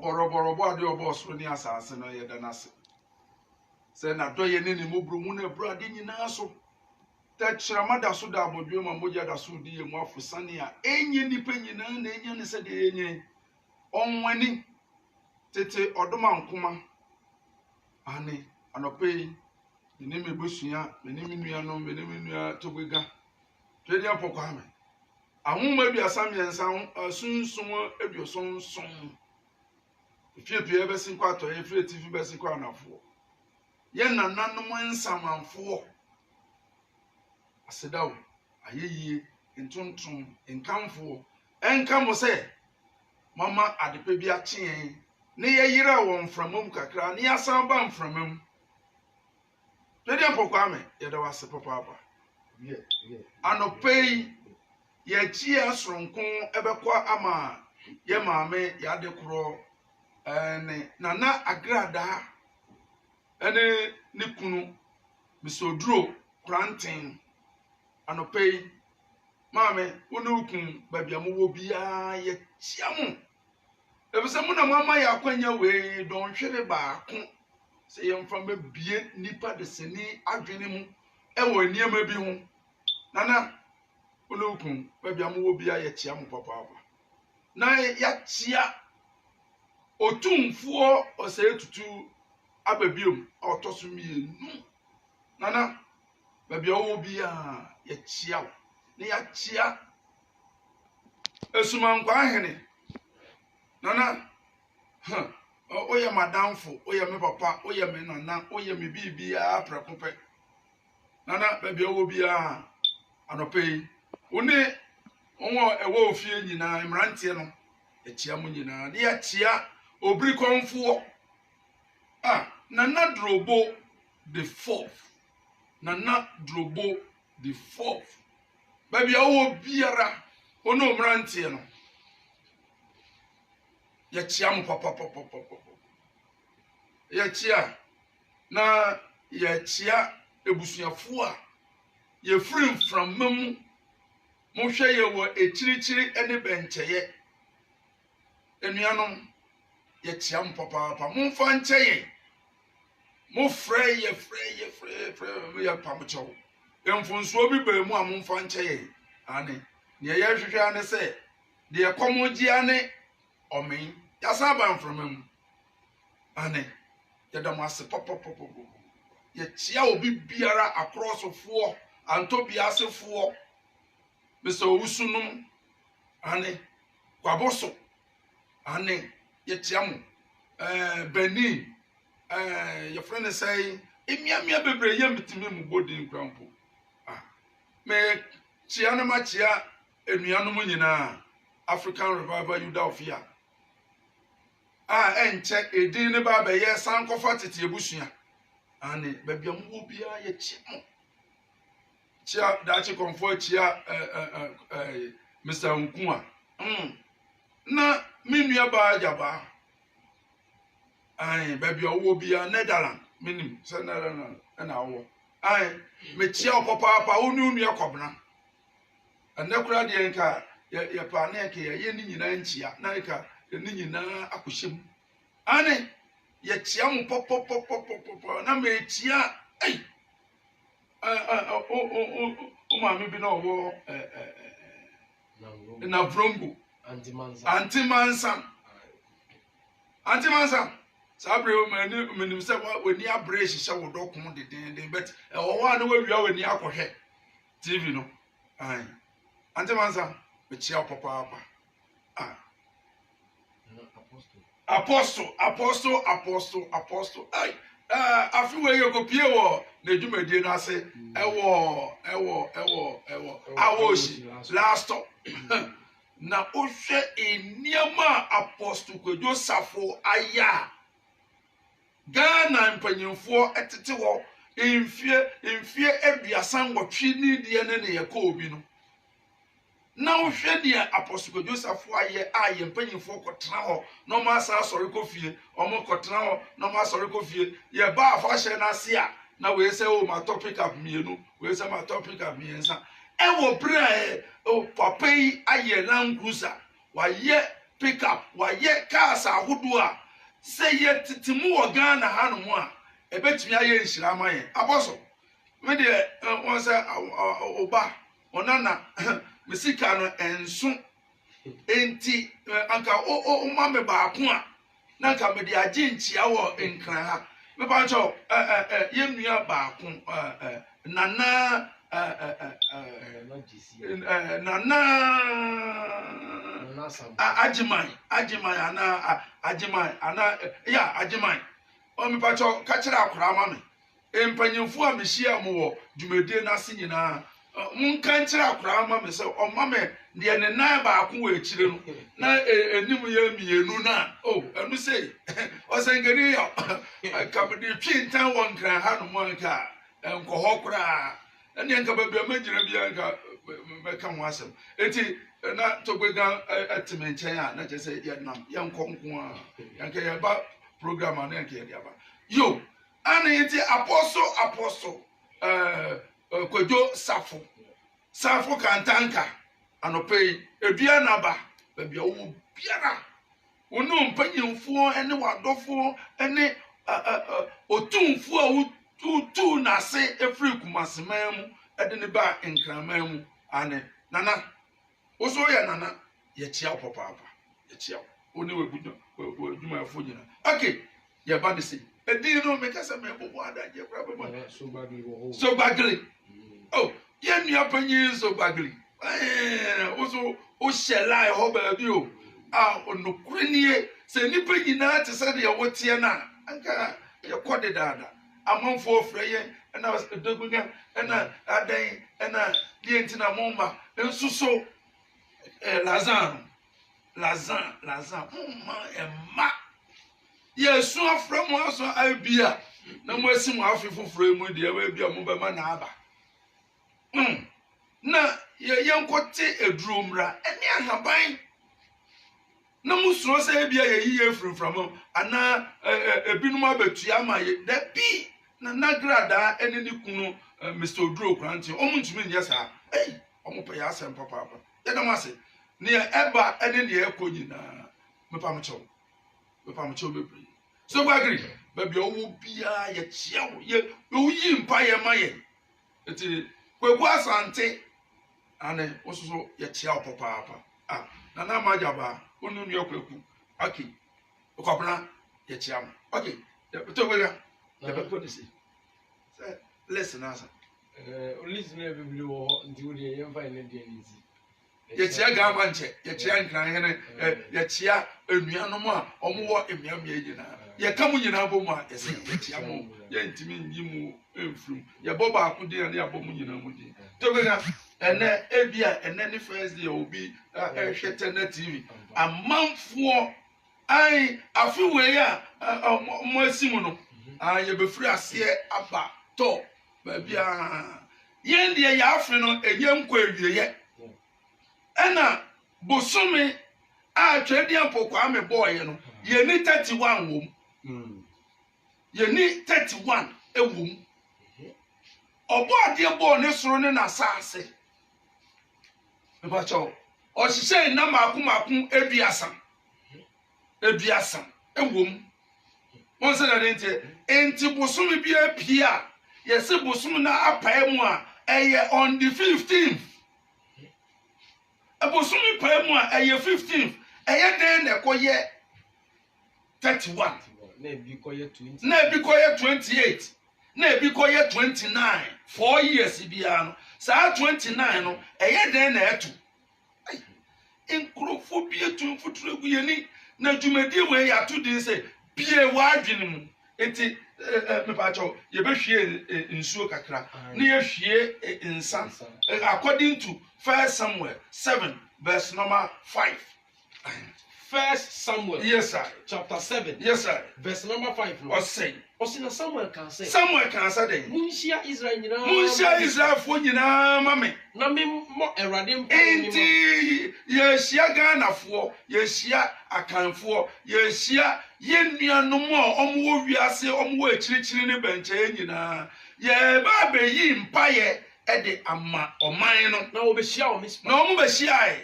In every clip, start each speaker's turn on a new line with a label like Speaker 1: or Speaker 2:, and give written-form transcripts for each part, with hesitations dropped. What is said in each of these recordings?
Speaker 1: ɔbɔrɔbɔrɔbɔ ade ɔbɔsoro ne asase no yɛ danase sɛ na dɔyɛ ne mobro mu na bro ade nyinaa so tɛkyerɛma da so da abɔdwe ma mogya da so di yɛ mu afosane a enye nipa nyinaa na enye ne sɛ de enye ɔnwani tete ɔdoma nkoma ane anɔpɛ ne me busua me ne me nua no me ne me nua tobega twɛdia pɔkɔ ame ahoma aduasa mmiɛnsa sunsun aduosonson efiepie bɛsi nkɔ atɔ efie tifi bɛsi nkɔ anafoɔ yɛ nananom nsamanfoɔ asedaw ayeyie ntontom nkamfoɔ ɛnka mo sɛ mama adepa bi akyɛn ne yɛyira wɔ mframam kakra ne yɛasan ba mframam twɛdia pɔkɔ ame yɛda wase papaapa anɔpɛ yi yɛkyi asoronko ɛbɛkɔ ama yɛ maame yɛade korɔ ne nana agrada ɛne ne kunu misoduro kranten anɔpɛ yi maame wo ne ukun baabi a mowɔ biara yɛkyia mo ebisɛ mo na mo ama yɛ akwanya wei dɔnhwere baako sɛ yɛmfa mabie nipa de seni adwene mu ɛwɔ nneɛma bi ho nana Olukun baabi a mowɔ biara yɛkyia mo papaapa na yɛakyia otumfoɔ ɔsɛe tutu ababiom a ɔtɔ so mmienu nana baabi a wɔwɔ biara yɛkyia wo na yɛakyia esumankwa ahene nana oyɛ madamfo oyɛ me papa oyɛ me nana oyɛ me biribiara prɛko pɛ nana baabi a wɔwɔ biara anɔpɛ yi one ɛwɔ ofie nyinaa mmeranteɛ no yɛkyia mo nyinaa ne yɛkyia obiri kɔnfoɔ nana drobo the fourth nana drobo the fourth baabi a wɔwɔ biara one mmeranteɛ no yɛkyia mo papapapapapa yɛkyia na yɛkyia ebusuafoɔ a yɛfiri mframa mu mohwɛ yɛ wɔ ekyirikyiri ne bɛnkyɛyɛ enuanom yɛkyia mo papaapa momfa nkyɛ yɛn mofrɛ yɛ pamkyɛw mfonsuo bi baa mu a momfa nkyɛ yɛn ane nea yɛhwehwɛ ane sɛ deɛ kɔmɔgyea ne ɔmen yɛasa ba mframa mu ane yɛda mo ase papapapapa yɛkyia obi biara akorɔsofoɔ antobiasefoɔ Mr. Owusunum ane kwaboso ane yɛkyia mo Benin yɛfrɛ ne sɛ emiamia bebree yɛ mitimi mu bodin krampo me kyia no ma kyia enuanom nyinaa African Revival Youth Ofia ɛnkyɛ edin ne ba bɛyɛ sankɔfa tete ebusua ane baabi a mo biara yɛkyia mo chia dachi konfo chia Mr. Nkua na minua ba jaba ai baby owo bia Netherlands minim se Netherlands na awo ai me chia opapa onu nua kobna anakura de nka ya pa na ke ya ni nyina nchia na ka ni nyina akohyem ane ya chia mo popopopopopo na me chia ai maame bi na ọwọ na vrongo antimansa sabre o menim sɛ wani abre hyehyɛ wo dɔko de but ɛwɔ wa na wawia wani akɔhwɛ TV no ai antimansa me chia papa apostle ai afi we yekopie wo na dwumadie no ase ɛwɔ awoshi last na ohwe eniama apostle Kwadwo Safo aya Ghana mpanyimfoɔ etete wɔ mfie aduasa nwɔtwe ni die ne yɛkɔ obi no na ohwe dia apostle Kwadwo Safo ayɛ ayɛ mpanyimfoɔ kɔtena hɔ no ma asa asɔre kɔfie ɔmo kɔtena hɔ no ma asɔre kɔfie yɛ ba afa hyɛ na ase a na we sɛ o ma topic up mienu we sɛ ma topic up miensa ɛwɔ bre o papa yi ayɛ Land Cruiser wayɛ pick up wayɛ cars ahodoɔ a sɛ yɛ tete mu wɔ Ghana ha no mu a ebetumi ayɛ nhyira ama yɛn abɔso me de wɔn sɛ oba onana mesika no enso enti anka o ma me baako a na nka me de agye nkyia wɔ nkran ha me ba ncho yɛnua baako nana Ajiman o mi pacho ka kire akora ma me empanyimfo a mehia mo wo dwumedie na ase nyina mun kan kire akora ma me se o ma me de ne nan ba ko we kire no na enim ya mienu na o enu sei o se ngani ya ka me de twintan won kran ha no mo nka enkoho kora ene nka ba bia magina bia nka me ka mo asem enti na togbega atimenchen a na je se ye nam ye nkonko a yanka ye ba program na yanka ye dia ba yo ana yeti apostle Kwadwo Safo kantanka anopei edua na ba bia wo biara wono mpanyimfo ene wadofo ene otumfo a tu na se efri kumaseman mu ede ne ba nkraman mu ane nana oso ya nana ye chia papa ye chia oni we dwuma afo nyina okay ye ba de se edi no me kasa me bobo adaje kra baba so bagri oh ye nua panyin so bagri oso o shela e ho ba bi o onokure nie se nipa nyina te se de ye wote na anka ye kode dada amanfo freye na dogunga na adan na dientina momba ensuso Lazan emma yesu afra mo aso abia na mo asi mo afefo frɛ mu de ya bia mo ba ma na aba na yenkote eduromra ene ahaban na musuro sɛ bia ye friframo ana ebinum abetua ma ye da bi na nagrada ene ni kunu Mr. Oduro kranti omuntumi nyɛ saa omo pa ya asɛm papa ya da mase ne eba ene ne ekonyina mepamcho bebre so bagri ba bia wo bia ye chiawo ye yi mpa ye maye eti Kweku Asante ane osuso ye chiawo papa na na majaba onu nu Kweku okay okopna ye chiam okay to gwega ye be ko disi say listen answer
Speaker 2: listen e bibli wo nti wo de ye mfa ne de nzi
Speaker 1: ye chia ga manche ye chia nkran hene ye chia enuanom a omo emiam ye nyina ye ka mu nyina bo mu a ye se ye chia mo ye ntimi nyi mu emfrum ye boba akode na ye bomu nyina mu di to gwega ene ebia ene ni first day obi hwete na TV amanfo ai afiwe ya mo asimu no ye befiri ase aba to ba bia ye ndie ya afi no enye nkwa ewieye ena bosome a twedi apokwa ame boy no ye ni 31 wom ye ni 31 ewom obo ade bo ne soro ne na saase eba cho o hihye na makomakon eduasa ewom won se na nte enti bosome bia pia ye se bosome na apae mu a eye on the 15th Abosumi pae mu a eye 15th eye den na ekoye 31
Speaker 2: na ebi koye 20
Speaker 1: na ebi koye 28 na ebi koye 29 4 years bia no saa 29 no eye den na eto inkrofo bia tumfuturo gu yeni na dwumadi we ya to din se bie wa adwene mu enti me pa cho ye be hwie nsuo kakra na ye hwie insan according to 1 Samuel 7 verse number 5.
Speaker 2: 1 Samuel
Speaker 1: Yes sir.
Speaker 2: Chapter 7
Speaker 1: Yes sir.
Speaker 2: verse number 5
Speaker 1: O say
Speaker 2: na Samuel can say
Speaker 1: den
Speaker 2: munhia Israel nyina
Speaker 1: munhia Israel fo nyina mame
Speaker 2: na me mo Erade mpa
Speaker 1: enti ye hia Ghana fo ye hia akanfo ye hia ye nuanom a omwo wiase omwo akirikyiri ne benche nyina ye ba be yi mpa ye ede ama oman no
Speaker 2: na wo be hia o mispa
Speaker 1: na omo be hia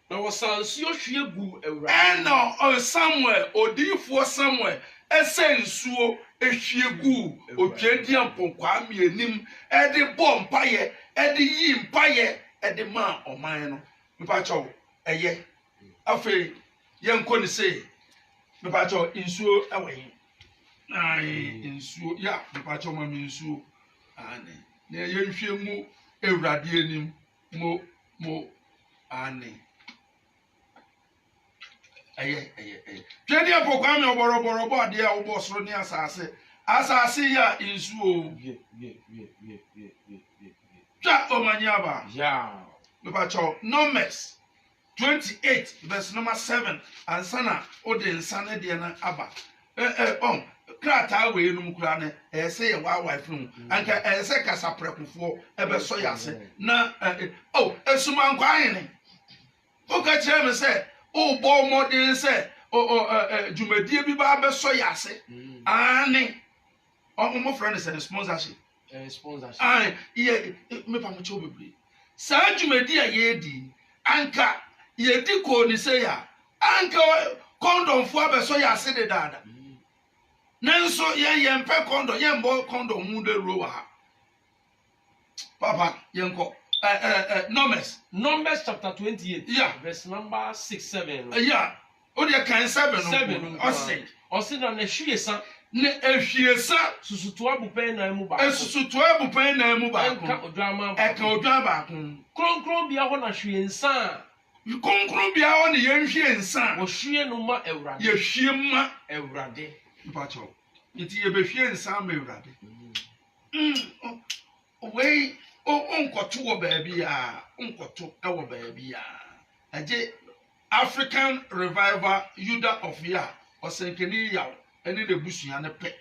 Speaker 2: na wasansuo hwie gu ewura
Speaker 1: ɛna Samuel odiifo Samuel ɛsɛ nsuo ehwie gu otwedi amponkwa mienim ɛde bɔ mpaye ɛde yi mpaye ɛde ma ɔman no mepacho ɛyɛ afei yɛnkɔ ne sei mepacho nsuo ɛwɔ ai nsuo ya mepacho ma me nsuo ane na yɛnhwɛ mu ewurade anim mo ane ɛyɛ twedi apokwa me oboroborobo ade a wo soro ne asase ya nsuo twa omanyaba
Speaker 2: ya
Speaker 1: mepacho Numbers 28 verse number 7 ansana ode nsane de na aba krata we enum kura ne ɛsɛ yɛ wa funu anka ɛsɛ kasa prekufo ɛbɛsɔ yase na esuma nkwaene o ka kyerɛ me sɛ o bɔ modern sɛ dwumadie bi ba bɛsɔ yase ane mo friend sɛ sponsorship ai ye me pa mo cho bebre sa dwumadie a ye di anka ye di ko ni sɛ ya anka condom fo abɛsɔ yase de dada nanso yɛn pɛ condom yɛn bɔ condom mu de ro wa ha papa yɛn kɔ Numbers
Speaker 2: chapter 28 verse number 6-7
Speaker 1: yeah o de kan 7 ɔse
Speaker 2: na hwiesa
Speaker 1: ne ehwiesa
Speaker 2: susutoa bupen na mu ba
Speaker 1: susutoa bupen na mu ba
Speaker 2: eka odwama
Speaker 1: ba
Speaker 2: kronkron bia ho na hwiensa
Speaker 1: kronkron bia ho ne yɛn hwiensa
Speaker 2: wo hwie no ma ewurade
Speaker 1: ye hwie ma
Speaker 2: ewurade
Speaker 1: mpacho iti ye be hwiensa ma ewurade wei onkoto wo baabi a onkoto ewo baabi a age African Revival Yuda of Ya osenkeni yaw ene de busua ne pe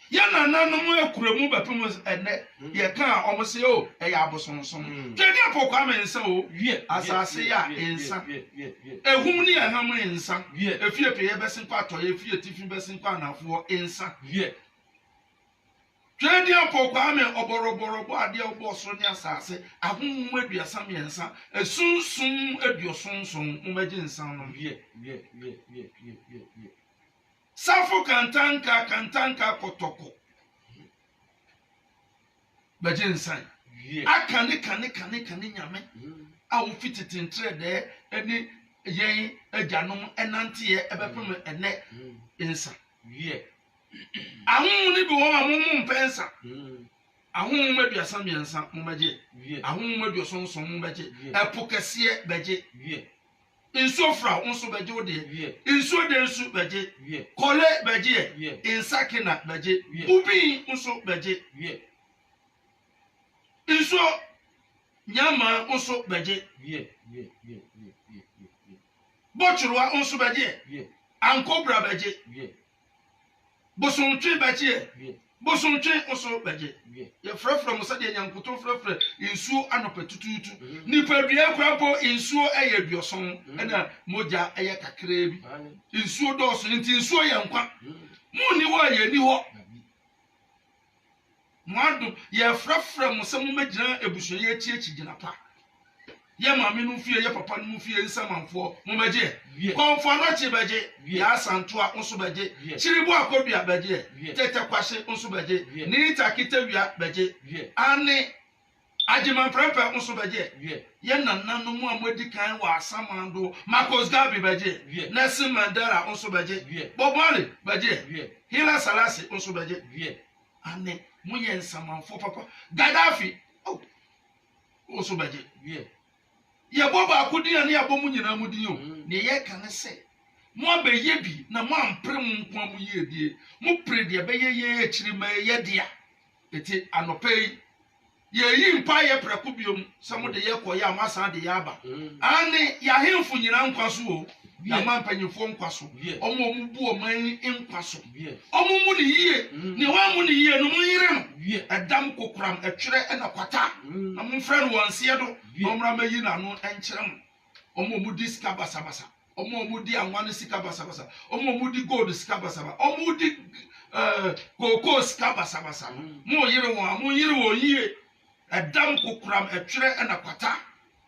Speaker 1: ya na nanom akuramu bepem ene ye ka omse o e ya abosonson twedi apokwa mensa o wie asase ya ensa ehum ni ya ham ensa efie pe ye besin kwa to ye fie tifi besin kwa nafo ensa
Speaker 2: wie
Speaker 1: twedi apokwa men oboroborobo ade oboso ni asase ahum aduasa mensa esunsun aduosonson umaje nsan no
Speaker 2: wie
Speaker 1: Safo kantanka kotoko baje nsan akane kane nyame a wo fititintre de eni yen ajanom enante ebepem ene ensa ahun ni bi wo amum mpensa ahun maduasa miensa mumaje ahun maduosonson mumaje epokese baje inso fra unso beje ode inso de nsu beje kole beje insakina beje ubi unso beje inso nyama unso beje bochurwa unso beje ankobra beje bosuntwe beje bosuntwe unso beje ye frefre musa de nyankuto frefre insuo anopetututu nipa dua kwapo insuo ayaduoson na moja aya kakra bi insuo doso nti insuo ye nkwa mu ni wo ye ni ho mwadu ye frefre musa mu magina ebuso ye chiechi gina pa ye mame no fie ye papa no fie nsamanfo mu beje konfo no chi beje ya santoa unso beje chiribu akodua beje tete kwase unso beje ni takita wia beje ane ajiman prempe unso beje ye nananu mu amodi kan wa asamando Marcus Garvey beje Nelson Mandela unso beje Bob Marley beje Haile Selassie unso beje ane mu ye nsamanfo papa Gaddafi unso beje ye boba akudi na ya bomu nyina mudi yo ne ye kan se mo abeye bi na mo ampre mu nko amu ye die mo pre de be ye akiri ma ye dia eti anopei ye yi mpa ye preko biom se mo de ye koye amasa de ye aba ane ya hemfu nyina nkwaso o ya mampanyefo nkwaso omo mu bu o man nkwaso omo mu ne yie ne wa mu ne yie no mo yire no edam kokuram etwere na kwata na mo mfre no wonse do omra mayi na no enkyere mo omo mu di sika basabasa omo mu di anwane sika basabasa omo mu di gold sika basabasa omo di koko sika basabasa mo yire won yie edam kokuram etwere na kwata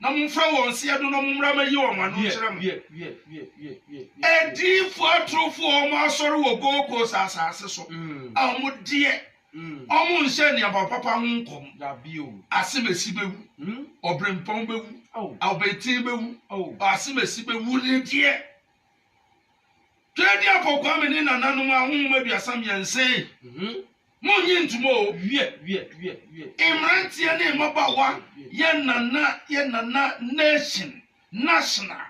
Speaker 1: na mumfra won se do no mumra ma yi o ma no kyerɛ me edifo atrofo o ma asɔre wo goko sasase so a mo de omo nhyɛ ne papa ho nkom
Speaker 2: da bio
Speaker 1: asemesi bewu obrempɔn bewu abetin bewu asemesi bewu ne de twedi apokwa me ni nananom ahom aduasa miense monyi ntumo imrantie ne mabawa ye nana nation national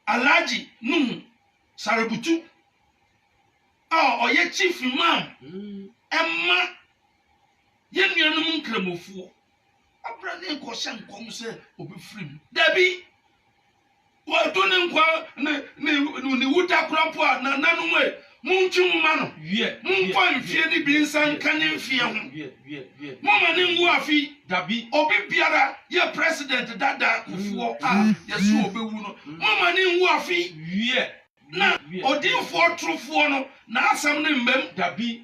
Speaker 1: Alhaji Nuhu Sarabutu oye chief imam emma ye nuanum nkramofuo abrane ko hye nkom se obi frim dabi wa do ne nkwa ne wuta krampo na nanum e muntwi ma no mumfa mfie ni bi nsan kane mfie ho mama ne ngu afi
Speaker 2: dabi
Speaker 1: obi biara ye president dada kufuo a yeso obewu no mama ne ngu afi na odinfo trofo no na asam ne mbam
Speaker 2: dabi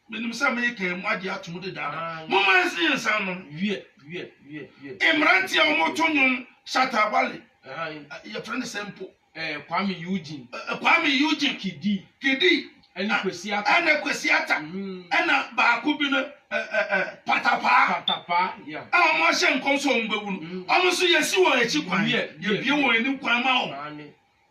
Speaker 1: menim sa me kan mu ade atom de dada mama nsin nsan no imranti a omotonum shatabale ye friend sempo
Speaker 2: Kwame Eugene
Speaker 1: Kidi
Speaker 2: ene
Speaker 1: kwesi ata ena ba ko bi no patapa
Speaker 2: yeah
Speaker 1: mo hye nkonso mbewu no omo so yesi won echi kwan ye bie won eni kwan ma o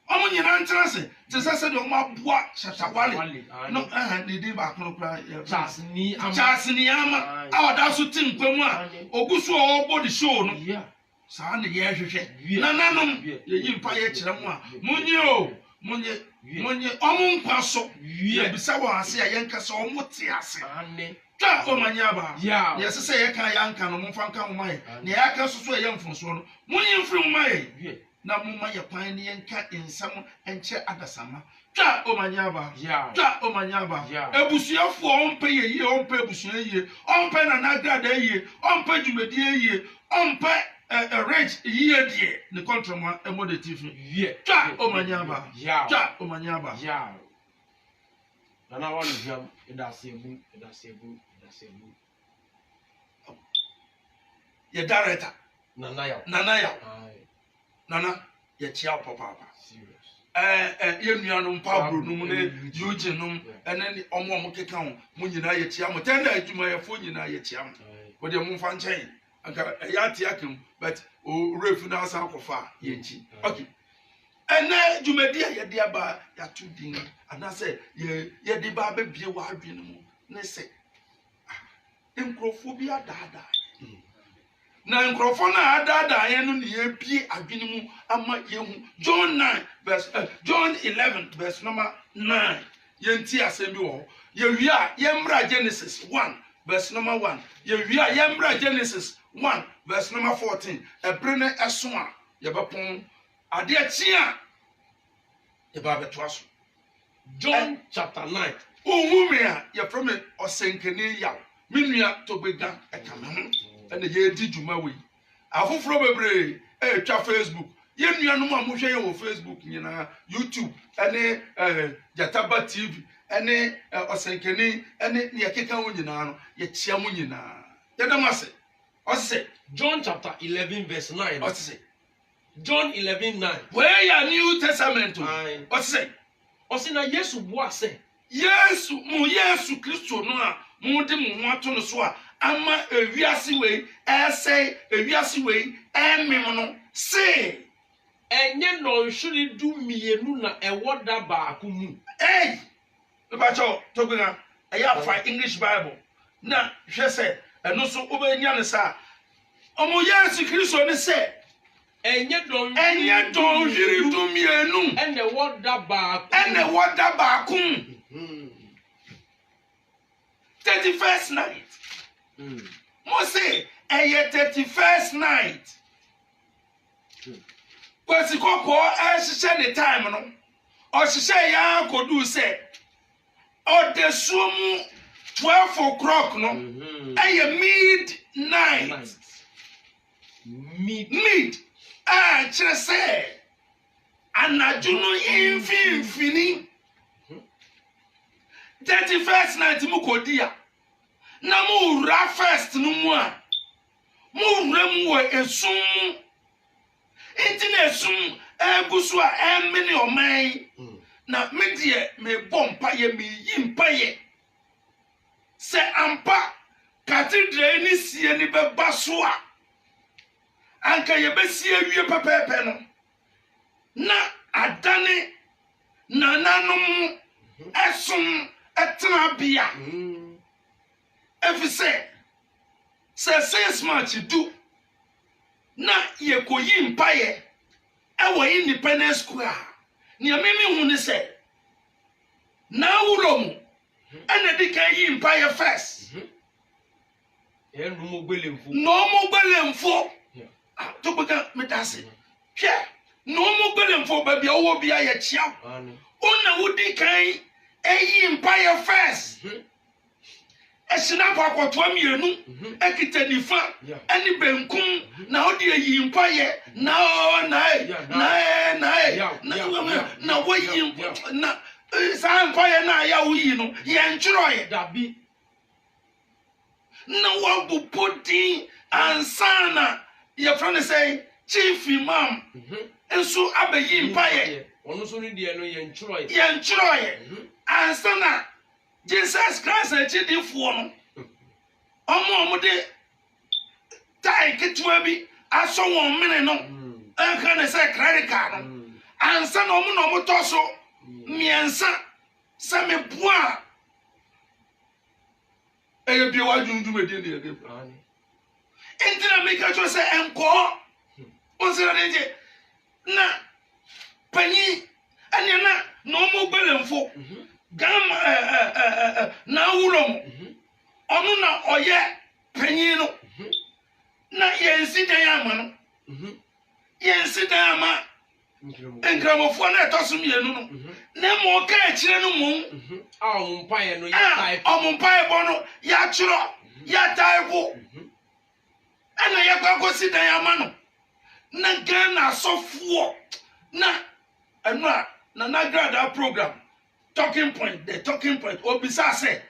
Speaker 1: omo nyina ntrase te sese de omo aboa shatawale no ne di ba kono kra Charles ni ama awada so tin kwamu a ogusu o body show no
Speaker 2: yeah
Speaker 1: saa ne ye hwehwe na nanom ye yimpa ye kire mu a munye omo nkwa so ye bisa wo ase a ye nkasa omo te ase twa omanya ba ye sese ye kan ya nka no mfa nka mo mai ne ya ka so ye mfonso no munye mfiri mo mai na mo ma ye kwan ne ye nka ensam enche adasama twa omanya ba ebusuafo ompe ye ompe ebusua ye ompe na nagrada ye ompe dwumedie ye ompe rage ye die ne control emodative twa omanyaba
Speaker 2: nana wa njam edasebu
Speaker 1: ye director nana ya ye chia papa serious ye nuanom pabro num ne Eugene num ene omo keka ho mo nyina ye chia mo tenda adwuma ye fo nyina ye chia mo wo de mo mfa nchen aka yati akem but o refu na asa akofa ye nchi okay ene dwumadi ye de aba ya tudin anase ye de ba be bie wa adwene mu ne se enkrofo bi adada na enkrofo na adada ye no ne ye bie adwene mu ama ye hu John 11 verse number 9 ye nti asem bi wo ye wia ye mra Genesis 1 verse number 1 ye wia ye mra Genesis 1 verse number 14 ebrene eso a ye bepon ade achi a ye ba beto aso
Speaker 2: John chapter 9
Speaker 1: owu me a ye from osenkene yaw menua togbega ekame ho ene ye di djuma we afoforo bebre twa Facebook ye nuanom a mo hwe ye wo Facebook nyina YouTube ene Jataba TV ene osenkene ene ne yakeka ho nyina no ye chia mo nyina ye damase ose
Speaker 2: John chapter 11 verse 9
Speaker 1: ose
Speaker 2: John 11:9
Speaker 1: where ya New Testament
Speaker 2: ose na Yesu boa se
Speaker 1: Yesu Kristo no a mo de mo ho ato no so a ama ewiase we ese ewiase we emem no se
Speaker 2: enye no nhwiri du mienu na ewoda ba akumu
Speaker 1: bacho togbena eya fa English Bible na hwe se eno so obenya ne sa omo Yesu Kristo ne se enye don nhwiri du mienu
Speaker 2: ene woda ba
Speaker 1: akum 31st night mo say 31st night kwesi kokko ehye ne time no o hye ya kodu se o de sumu 12 o'clock no midnight kire se anajuno infinifini 31st night mu kodia na mu ra first no mu a Mo rem wo esum. Enti na esum egusu a emene oman. Na me die me bompa ye me yimpaye. Se ampa cathedral ni sie ni beba so a anka ye besie wie pepepe no na adane nananom esum etena bia efise se 6 months do na ye koyi mpaye ewo Independence Square ni amemi hu ni se na wurom ena dikan yi mpaye first
Speaker 2: no
Speaker 1: mo gbelemfo to bega metase hwe no mo gbelemfo ba bia wo bia ye chia ona wudi kan eyi mpaye first esina pa akoto amienu ekita nifa eni benkum na odi eyi mpaye na wo yi na sa mpaye na ya wo yi no ye ntwroye
Speaker 2: dabi
Speaker 1: na wabu podi ansana your friend say chief imam enso abayi mpaye
Speaker 2: onu so ni de no ye
Speaker 1: nchroye ansana Jesus Christ achidifo no omo de tai ketwa bi aso won mene no anka ne say credit card no ansana omo no mo toso miensa se me boa eye bi wa junju me de de entina make sure say enko onsira de na pani anya na omo gbelemfo gam na wurom onu na oye pani no na yensi dan ama no yensi dan ama enkramofo na etosum yenu no na mo ka akire no mo
Speaker 2: ompaye no ya type
Speaker 1: ompaye bo no ya chiro ya type ana ya kwakosi dan ama no na Ghana sofo na enu a na grada program talking point obisa say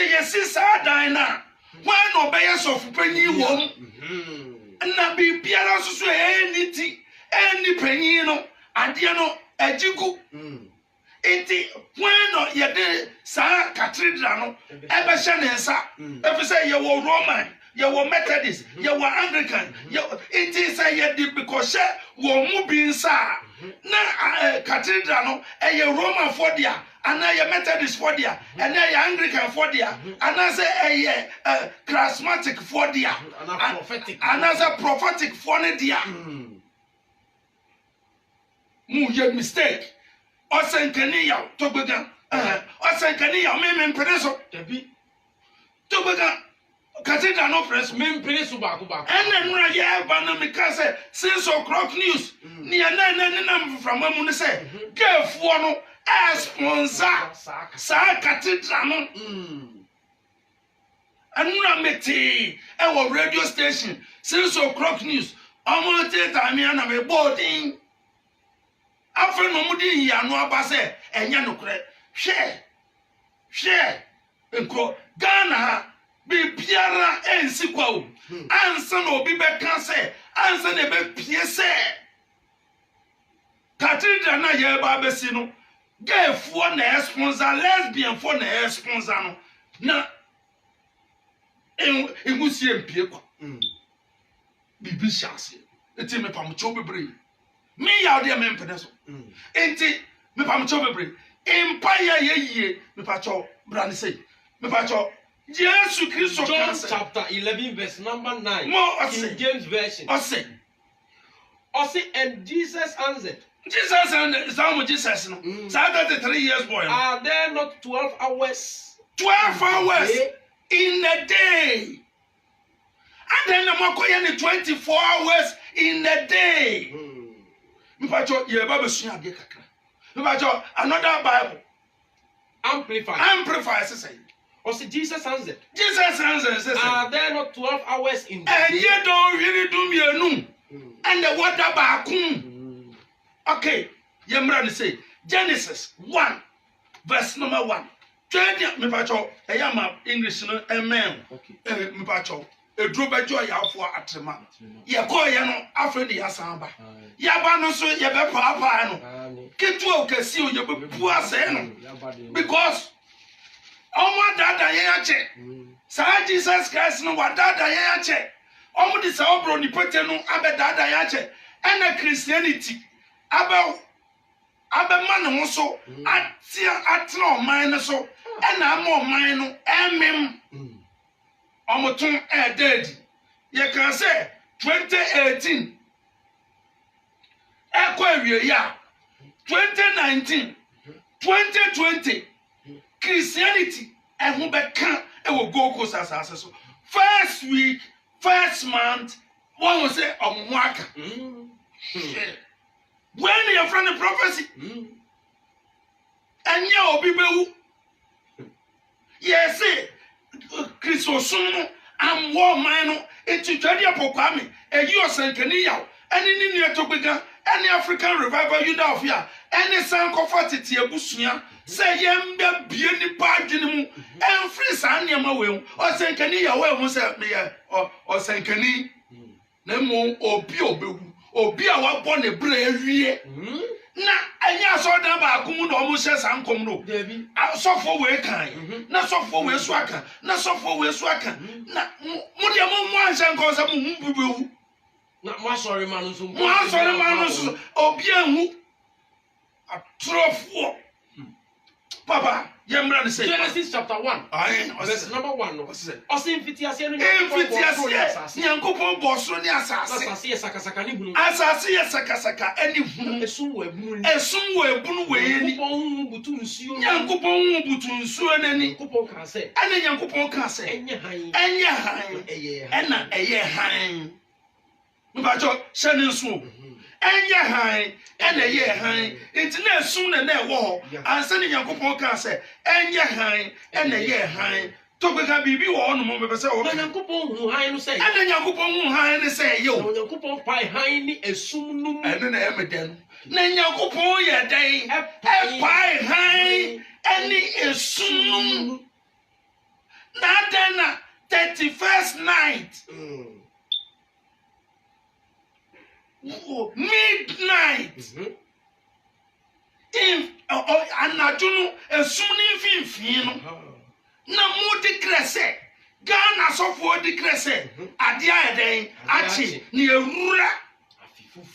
Speaker 1: yes sa dan na when no be sofu panyi wo na bi biara so eni panyi no ade no ajigu enti when no ye de sa cathedral no ebe hye ne nsa efi say ye wo Roman ye wo Methodist ye wo Anglican ye enti say ye di because wo mu bi nsa na cathedral no ye Roman for dia ana ye Methodist for dia ana ye Anglican for dia ana say ye charismatic for dia ana say prophetic for ne dia mu ye mistake osenkani yaw togbega osenkani yaw me mpereso
Speaker 2: dabi
Speaker 1: togbega cathedral no press
Speaker 2: me mpereso ba
Speaker 1: ene nra ye ba na me ka say 6 o'clock news ni na from amu ne say gafuo no sponsor sa cathedral no anura meti e wo radio station 6 o'clock news omo teta mi na me boarding afre no mudi ya no aba se enya nokre hwe enko Ghana ha bi biara ensi kwa o ansa na obi be kan se ansa na be pie se cathedral na ye ba be si no gay for na sponsor lesbian for na sponsor no na egusie mpie kwa bibi chance eti me pam cho bebre me ya de me mpede so enti me pam cho bebre empire ye me pa cho brand say me pa cho Jesus Christ
Speaker 2: John chapter 11 verse number 9
Speaker 1: King
Speaker 2: James version
Speaker 1: Ose
Speaker 2: and Jesus answered
Speaker 1: Jesus and some Jesus no 33 years boy
Speaker 2: are there not 12 hours
Speaker 1: 12 hours in a day and then the makoye 24 hours in a day me pa cho ye ba be sua ade kakra me pa cho another Bible amplify say
Speaker 2: Jesus answered
Speaker 1: are
Speaker 2: there not 12 hours in the
Speaker 1: and
Speaker 2: day
Speaker 1: you don't really do me enu and the water bakum okay yemra say Genesis 1 verse number 1 20 me pa cho e ya ma English no amen okay me pa cho eduro bejo yafo atrema ye ko ye no afre de yasan ba yaba no so ye be papa no ketu o kasi o ye be pu ase no because omo dada ye ache sa Jesus Christ no wadada ye ache omo di sa obro ni pete no abedada ye ache ena Christianity man no so atena oman no so ena ama oman no emem omoton dead ye can say 2018 eko awie ya 2019 2020 Christianity ehun be kan ewo Gold Coast asase so first week first month one will say omwaka when your friend the prophecy and ya obi bewu yes Christosum no am wo man no enti twade apokwa me eyi osankani yaw eni ni etopega eni African Revival Youth of here eni sankofa tete abusua se yembe bie ni padwene mu enfri san niam we osankani yaw we hu se me osankani na mo obi obewu obi a wabọ ne bra awie na anya so dan ba akumu na omo hye sankom no sofo we kan na sofo we so aka na sofo we so aka na mo de mo anhye nko se mo mbubewu
Speaker 2: na mo asori ma no so
Speaker 1: obi ahu atrofo papa yemra ne say
Speaker 2: Genesis chapter 1 verse number 1 no osin fitiase no
Speaker 1: nyankopon bosoro ni asase
Speaker 2: asase sakasaka ni hunu
Speaker 1: asase ye sakasaka ani hunu
Speaker 2: esum wo ebunu
Speaker 1: we ni nyankopon butu nsuo nani
Speaker 2: nyankopon ka se
Speaker 1: ana nyankopon ka se enye han ena eye han mbacho shane nsuo enye han ena ye han enti na esum na ewo ho ansa ni nyankopon ka se enye han ena ye han to be ka bibi wo no mo be se wo
Speaker 2: nyankopon hu han no se
Speaker 1: ena nyankopon hu han ne se yo
Speaker 2: nyankopon pai han ni esum no mu
Speaker 1: ena na emeden na nyankopon ye dan pai han eni esum na den na 31st night midnight in anadunu esumni finfin no na mu decrese Ghana sofo decrese ade ayeden achi ni ewura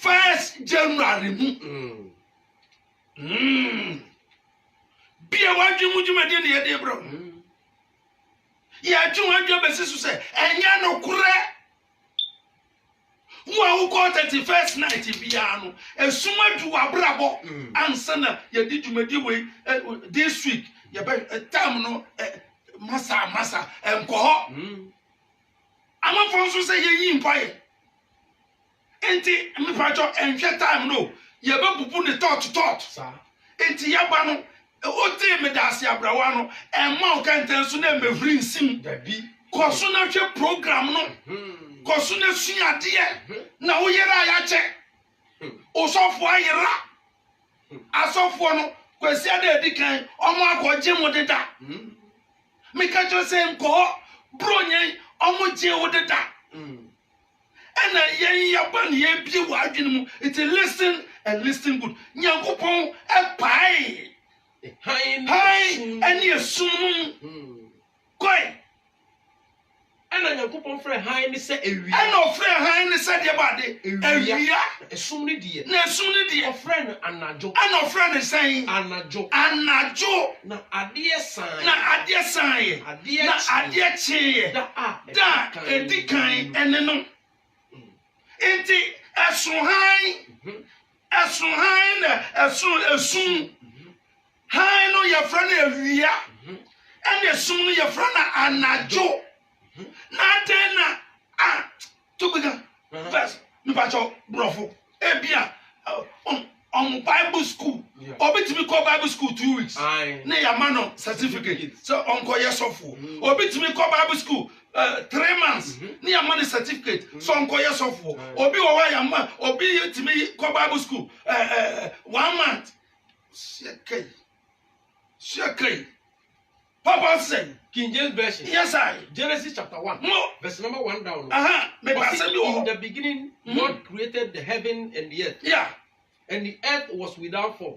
Speaker 1: 1st January mu bia wadwumu dwumade ne yede bro ya dwumu besisu se enya no kure wo ko 31st night bia no esuma du abrabo ansana ye di dwumadi we this week ye be time no masa enko amafonso se ye yi mpaye enti me pacho enhwe time no ye be bubu ne tot sa enti ye ba no o te me dase abrawa no emma o kan tenso na mefri nsim dabi koso na hwe program no koso na suade na wo yera ya che osofo ayera asofo no kwesi ada edikan omo akoje mo deda me ka jo se nko bronyen omo je wo deda ena yen ya ban ye bie wa adwene mu it listen and listen good nyankopon e pai hai eni esum koi ena nyankopon frɛ han ni sɛ ewia ena ofrɛ han ni sɛ de bade ewia esum ni die na esum ni die ofrɛ no anadwo ena ofrɛ ne sɛn anadwo na adeɛ san na adeɛ kye da edikan ene no enti esuhan na esum han no ye frɛ no ewia ena esum no ye frɛ no anadwo na tena tubega verse me pacho brofo ebia on Bible school obitimi call Bible school 2 weeks na ya mano certificate so onko yesofo obitimi call Bible school 3 months na ya mano certificate so onko yesofo obi wo wa ya ma obi yetimi call Bible school 1 month shekai Papa say.
Speaker 2: King James Version.
Speaker 1: Yes, I.
Speaker 2: Genesis chapter 1.
Speaker 1: No.
Speaker 2: Verse number 1 down.
Speaker 1: Me
Speaker 2: But
Speaker 1: pass
Speaker 2: see,
Speaker 1: me.
Speaker 2: in the beginning, God created the heaven and the earth.
Speaker 1: Yeah.
Speaker 2: And the earth was without form.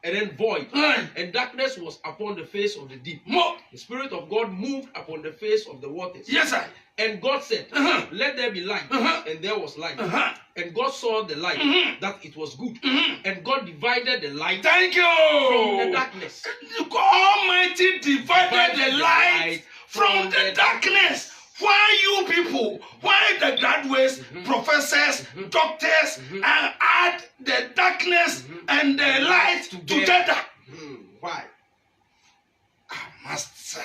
Speaker 2: And then void. And darkness was upon the face of the deep.
Speaker 1: More.
Speaker 2: The Spirit of God moved upon the face of the waters.
Speaker 1: Yes, I.
Speaker 2: And God said, let there be light. And there was light. And God saw the light, that it was good. And God divided the light
Speaker 1: Thank you.
Speaker 2: from the darkness.
Speaker 1: Almighty divided the light from the darkness. Why you people, why the graduates, professors, doctors, and add the darkness and the light together?
Speaker 2: Why?
Speaker 1: Master.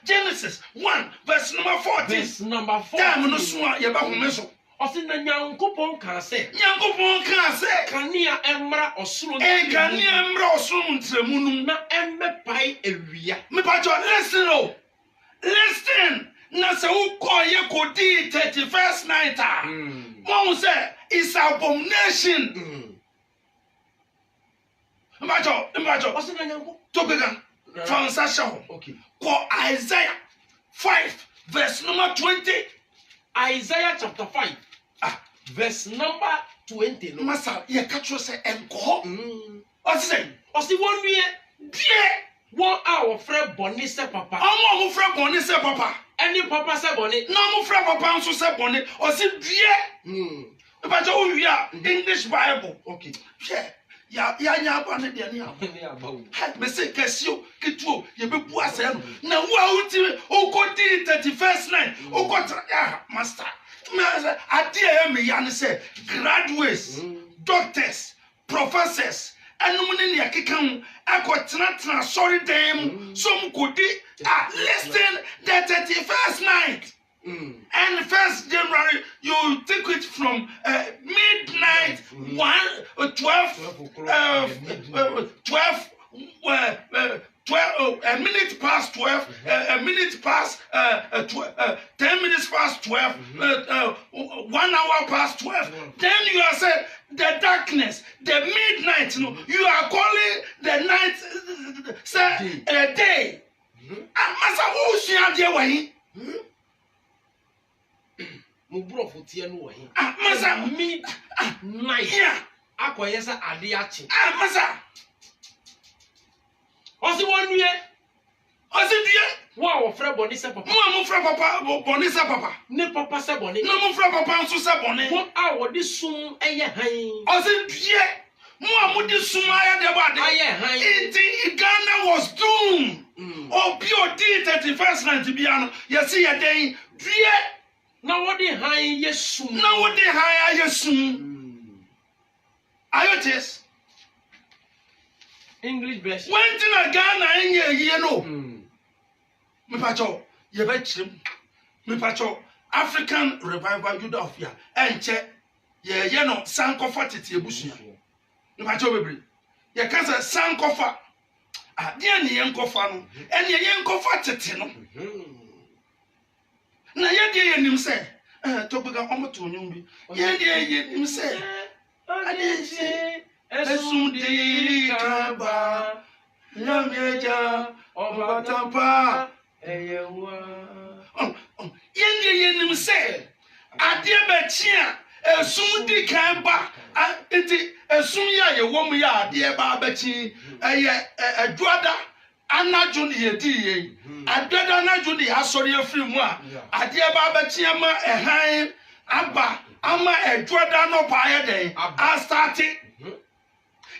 Speaker 1: Genesis 1 verse number 14.
Speaker 2: Verse number 14. Ɔsi na Nyankopɔn kan sɛ.
Speaker 1: Nyankopɔn kan sɛ.
Speaker 2: Kanea ɛmra ɔsoro.
Speaker 1: Kanea ɛmra ɔsoro ntrɛmu
Speaker 2: na ɛmmɛpae awia.
Speaker 1: Mepatsɔ listen o. Listen. Na sɛ wokɔ yɛ kodi 31st night a. Wɔn sɛ it's abomination. Mepatsɔ.
Speaker 2: Ɔsi na Nyankopɔn.
Speaker 1: Topigan. Transaction.
Speaker 2: Okay.
Speaker 1: Kɔ Isaiah 5 verse number 20.
Speaker 2: Isaiah chapter 5. Verse number 20. No.
Speaker 1: Masa, ye catch us enko. Ɔsi
Speaker 2: wɔn nue
Speaker 1: die
Speaker 2: wɔn a wɔfrɛ bɔne sɛ papa.
Speaker 1: Ɔmo frɛ bɔne sɛ papa.
Speaker 2: Ɛne papa sɛ bɔne.
Speaker 1: Na ɔmo frɛ papa nso sɛ bɔne. Ɔsi die. But you hear English Bible.
Speaker 2: Okay.
Speaker 1: Yeah. Ya aba ne de ne aba. Ha me say kesio ketuo ye bebu asɛ no. Na wo a uti okodi 31st night. Okotra master. Ade me ya ne say graduates, doctors, professors, enum ne ne akeka ho akotena sorry dem some kodi listen the 31st night. And 1st January, you take it from midnight 12 a minute past 12, a minute past 10 minutes past 12, 1 hour past 12. Then you are said the darkness, the midnight. You are calling the night, say a day. Masa who see there way?
Speaker 2: Mubro fotie no wɔ he.
Speaker 1: Masa
Speaker 2: midnight.
Speaker 1: Yeah.
Speaker 2: Akɔyɛ sɛ ade akye.
Speaker 1: Masa.
Speaker 2: Ɔsi wɔn nue.
Speaker 1: Ɔsi die.
Speaker 2: Wo a wɔfrɛ bɔne sɛ papa.
Speaker 1: Mo frɛ papa bɔne sɛ papa.
Speaker 2: Ne papa sɛ bɔne.
Speaker 1: Na mo frɛ papa nso sɛ bɔne.
Speaker 2: Wɔn a wɔde sum ɛyɛ hann.
Speaker 1: Ɔsi die. Mo de sum ayɛ de ba de.
Speaker 2: Ayɛ hann.
Speaker 1: Ghana was doomed. Obi odi 31st night bia no. Yɛsi yɛ den die.
Speaker 2: Na wɔde hann yɛ sum.
Speaker 1: Na wɔde hann ayɛ sum. Ayotes.
Speaker 2: English version.
Speaker 1: When tina Ghana enye yie no. Me pacho ye be chim. Me pacho African Revival Youth of Fear. Enche ye no sankofa tete ebusua. Me pacho bebre. Ye ka se sankofa. Ade ne ye nkofa no. Ene ye nkofa tete no. Na ye de ye nim se to bega omoto nyum bi. Ye de ye nim se ade Esudi kaba Namieja Obatampa Eyewa Yenim say Ade bechia Esudi kaba enti esum ya ye wom ya ade ba bechi eye adwada anadwo ne yedi ye adwada anadwo ne asori afiri mu a ade ba bechi ama ehan aba ama adwada no pa ye den a starting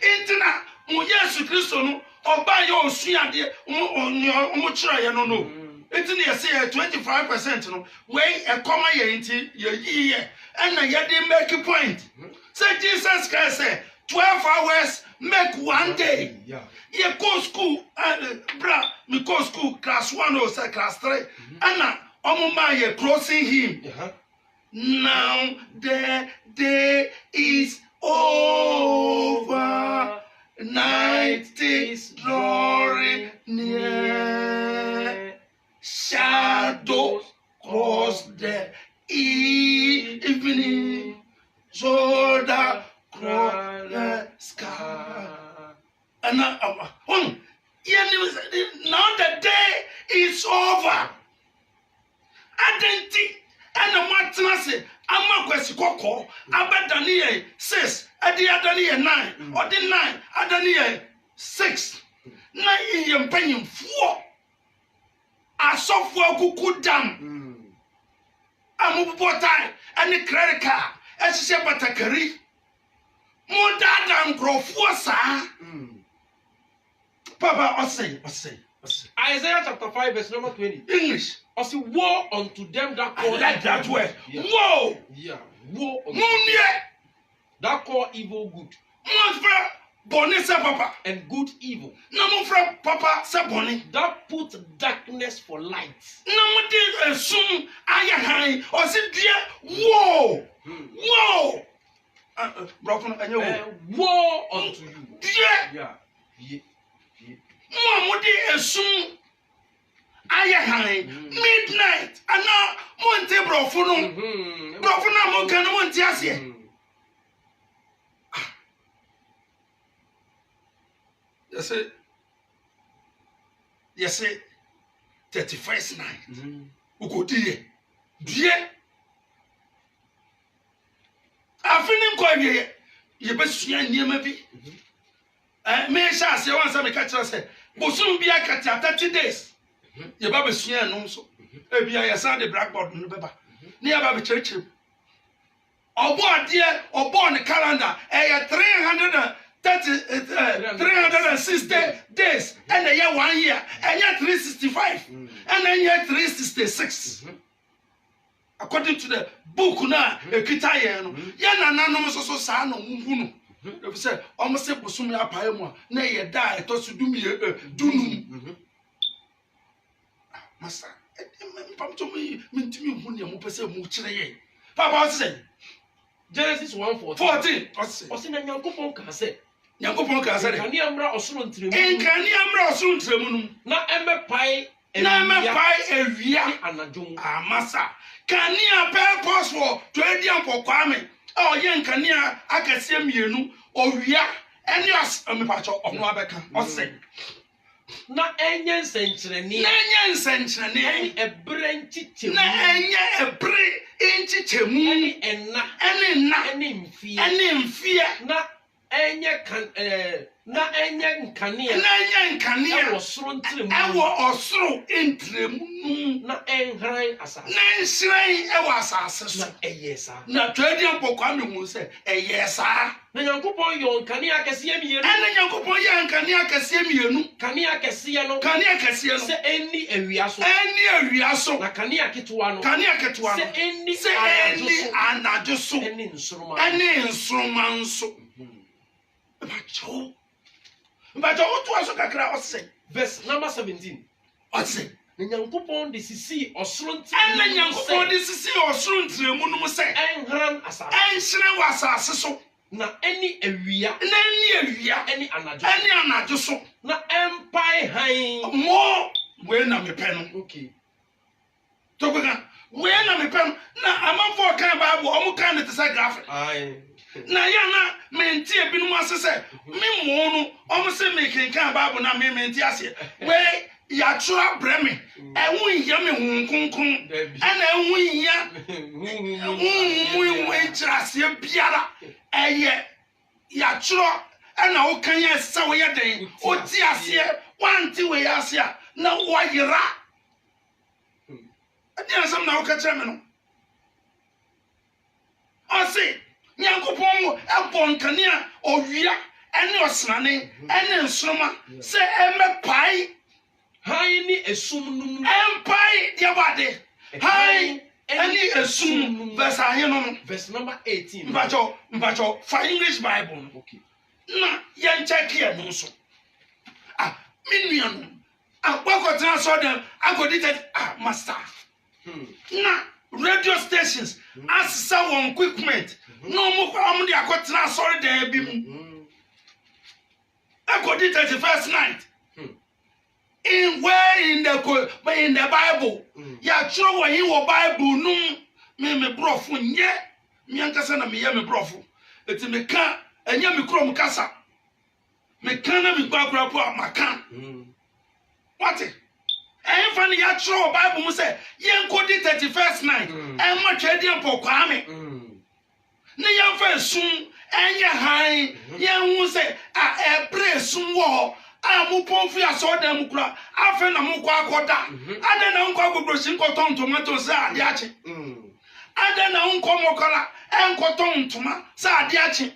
Speaker 1: Intina mo Yesu Kristo no oba ye osuade mo kire ye no intina ye say 25% no we e koma ye inti ye yiye and na ye dey make point say Jesus Christ say 12 hours make one day. Ye go school bra me go school class 1 or say class 3 and omo ma ye crossing him. Now the day is over, night is drawing near, shadows cross the evening, so that and now the day is over. Identity and the Martinasi, Amakwesi Koko, Abadania 6, Adi Adania 9, or the 9, Adania 6, 9 in your penny 4. A software kuku dam. Amu time and the credit card, as she said, Batakari. More than Grofosa. Papa, I say.
Speaker 2: Isaiah chapter 5, verse number 20.
Speaker 1: English.
Speaker 2: I say, woe unto them that call
Speaker 1: that way.
Speaker 2: Yeah.
Speaker 1: Whoa!
Speaker 2: Yeah. Woe unto
Speaker 1: them
Speaker 2: that call evil good.
Speaker 1: Bonnie say papa.
Speaker 2: And good evil.
Speaker 1: No from papa say bonnie.
Speaker 2: That put darkness for light.
Speaker 1: No more assume I or say dear. Whoa! Whoa! Broken
Speaker 2: woe unto you.
Speaker 1: Yeah. Mama assume I midnight and now Monte Brofuno. Brofuna Monkana Montiasia. Yes, 31st night. Ukodi dear. I feel quite here. You best near maybe. Me shall say once I catch us. But soon be a cat 30 days. Your baby swear no so. Maybe I saw the blackboard in the paper. Near Baby Church. Or born dear or born the calendar. 360 days. And a year 1 year. And yet 365. And then yet 366. According to the book now, a Kitayan. Yana Nano so sano Muno. If say almost say Bosumi Apaemo, nay, ye die, toss to do me do. Master, pump to me, mean to me, when you move a much. Papa said
Speaker 2: Genesis 1:14. What's in a young couple can say?
Speaker 1: Young couple can say, can you ambra or soon to him?
Speaker 2: Not Emma Pie
Speaker 1: and Emma Pie and Via and a Jung. Ah, Massa, can you pay post for 20 for Kwame? Oh, young can you, I can see me, or Via, and yours, a patch of Nabaka, or say.
Speaker 2: Not any century,
Speaker 1: any
Speaker 2: a branch,
Speaker 1: a brain inch, and fear,
Speaker 2: not any can was thrown to
Speaker 1: or throw into
Speaker 2: not any assassin.
Speaker 1: A yes, sir. Not 20 for coming will say, a yes, sir.
Speaker 2: The young couple, you can see me,
Speaker 1: and the young couple, can see me, can see
Speaker 2: any area,
Speaker 1: so
Speaker 2: can you get one?
Speaker 1: Say any, and I just so any instruments. But what was a crack?
Speaker 2: Verse number 17.
Speaker 1: What's it?
Speaker 2: The young couple, this is see or shrunk,
Speaker 1: and the young couple, this is see or shrunk to the moon, say,
Speaker 2: and ran as
Speaker 1: was so.
Speaker 2: Now any area, any
Speaker 1: another so.
Speaker 2: Now empire high
Speaker 1: more when I'm a pen.
Speaker 2: Okay.
Speaker 1: Toga, when I'm a pen. Now I'm up for a kind of Bible, I'm kind of the graphic.
Speaker 2: Aye.
Speaker 1: Na yana menti ebinu ase se me mo no o mo se making kan Bible na me menti ase we ya chura breme e won ya me hunkunkun ana e won ya mu entrase biara eye ya chura ana o kan ya se wo ya den o ti ase wanti we ya ase na wo yira adi asam na o ka kire me no ase Yankopon ebon kania owia ene osrane ene nsroma se eme pai
Speaker 2: hai ni esum num
Speaker 1: empai diabade hai ene esum verse ahino
Speaker 2: verse number 18
Speaker 1: mbacho for English Bible
Speaker 2: okay
Speaker 1: na yen check here no so minuanu agbakotena so dem agodite master na radio stations as some equipment no more from the akotena sorry there be mu akodi 31st night in where in the Bible ya chiro wo yin wo Bible num me brofo nye me ankasa na me ye me brofo eti me ka enya me krom kasa me kana me kwakura po amaka what eh fa ne ya tro Bible mu say yen kodi 31st night eh ma twedi empokwa me ne ya fa sum enye han yen hu say a ebre sum wo amu ponfi asoda mu kura afa na mu kwa akoda ada na nkwa gogorosi nkoton tomato sa ade ache ada na nkwa mokala enkoton ntoma sa ade ache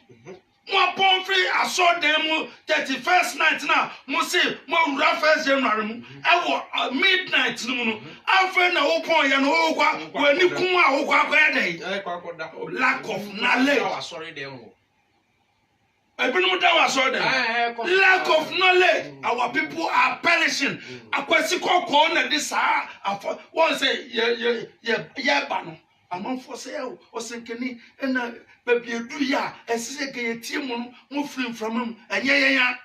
Speaker 1: mo ponfi asoda mu 31st night na mo say mo wura 1st January mu ewo midnight no no afa na wo pon ye no wo kwa wani kun a wo kwa kwa dey lack of knowledge
Speaker 2: sorry dem wo
Speaker 1: lack of knowledge. Our people are perishing. Akwesi koko na this one say yeah bano. Among for say o senkeni na baby edu ya esise ke yetie mu no free from him enya